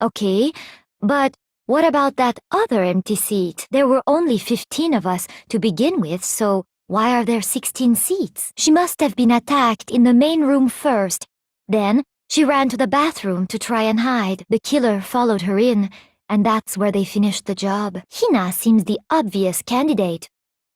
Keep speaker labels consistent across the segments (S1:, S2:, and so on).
S1: Okay, but what about that other empty seat? There were only 15 of us to begin with, so why are there 16 seats? She must have been attacked in the main room first. Then she ran to the bathroom to try and hide. The killer followed her in, and that's where they finished the job. Hina seems the obvious candidate.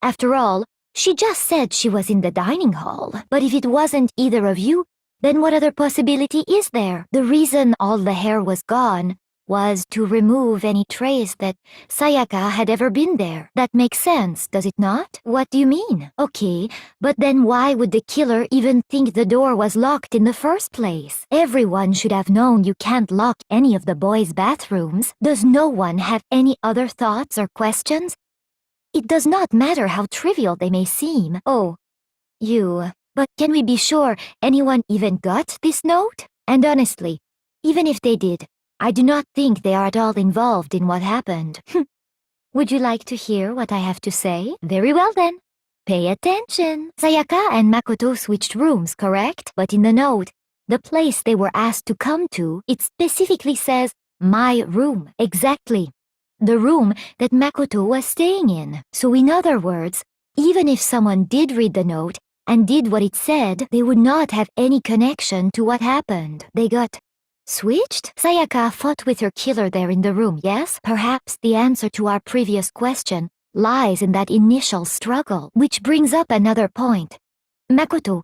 S1: After all, she just said she was in the dining hall. But if it wasn't either of you, then what other possibility is there? The reason all the hair was gone was to remove any trace that Sayaka had ever been there. That makes sense, does it not? What do you mean? Okay, but then why would the killer even think the door was locked in the first place? Everyone should have known you can't lock any of the boys' bathrooms. Does no one have any other thoughts or questions? It does not matter how trivial they may seem. Oh, but can we be sure anyone even got this note? And honestly, even if they did, I do not think they are at all involved in what happened. Would you like to hear what I have to say? Very well then. Pay attention. Sayaka and Makoto switched rooms, correct? But in the note, the place they were asked to come to, it specifically says, my room. Exactly. The room that Makoto was staying in. So in other words, even if someone did read the note and did what it said, they would not have any connection to what happened. They got switched? Sayaka fought with her killer there in the room, yes? Perhaps the answer to our previous question lies in that initial struggle, which brings up another point. Makoto,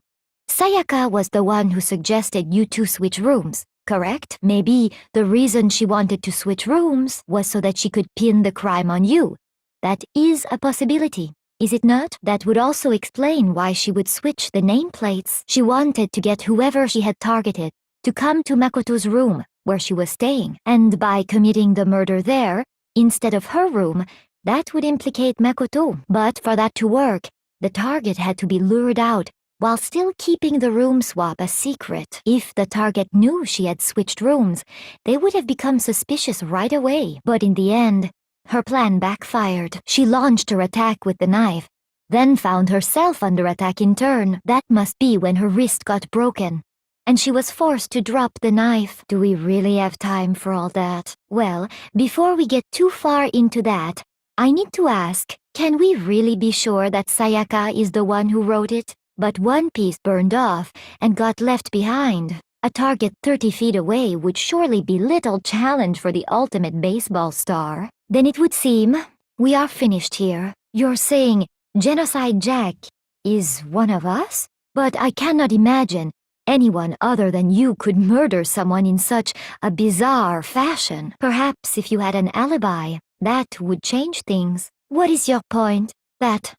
S1: Sayaka was the one who suggested you two switch rooms, correct? Maybe the reason she wanted to switch rooms was so that she could pin the crime on you. That is a possibility, is it not? That would also explain why she would switch the nameplates. She wanted to get whoever she had targeted to come to Makoto's room, where she was staying, and by committing the murder there, instead of her room, that would implicate Makoto. But for that to work, the target had to be lured out, while still keeping the room swap a secret. If the target knew she had switched rooms, they would have become suspicious right away. But in the end, her plan backfired. She launched her attack with the knife, then found herself under attack in turn. That must be when her wrist got broken, and she was forced to drop the knife. Do we really have time for all that? Well, before we get too far into that, I need to ask, can we really be sure that Sayaka is the one who wrote it? But one piece burned off and got left behind. A target 30 feet away would surely be little challenge for the ultimate baseball star. Then it would seem we are finished here. You're saying Genocide Jack is one of us? But I cannot imagine anyone other than you could murder someone in such a bizarre fashion. Perhaps if you had an alibi, that would change things. What is your point? That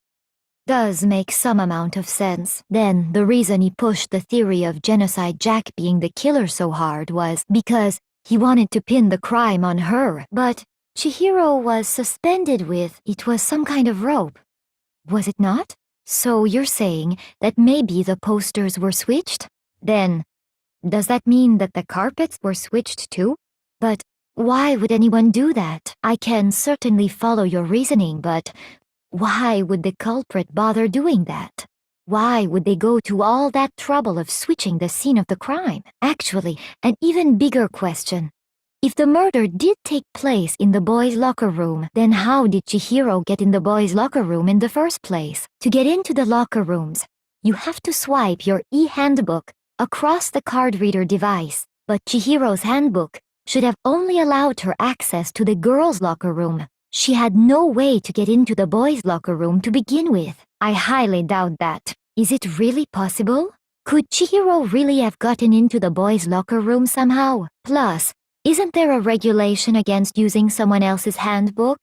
S1: does make some amount of sense. Then the reason he pushed the theory of Genocide Jack being the killer so hard was because he wanted to pin the crime on her. But Chihiro was suspended with, it was some kind of rope. Was it not? So you're saying that maybe the posters were switched? Then, does that mean that the carpets were switched too? But why would anyone do that? I can certainly follow your reasoning, but why would the culprit bother doing that? Why would they go to all that trouble of switching the scene of the crime? Actually, an even bigger question. If the murder did take place in the boys' locker room, then how did Chihiro get in the boys' locker room in the first place? To get into the locker rooms, you have to swipe your e-handbook across the card reader device, but Chihiro's handbook should have only allowed her access to the girls' locker room. She had no way to get into the boys' locker room to begin with. I highly doubt that. Is it really possible? Could Chihiro really have gotten into the boys' locker room somehow? Plus, isn't there a regulation against using someone else's handbook?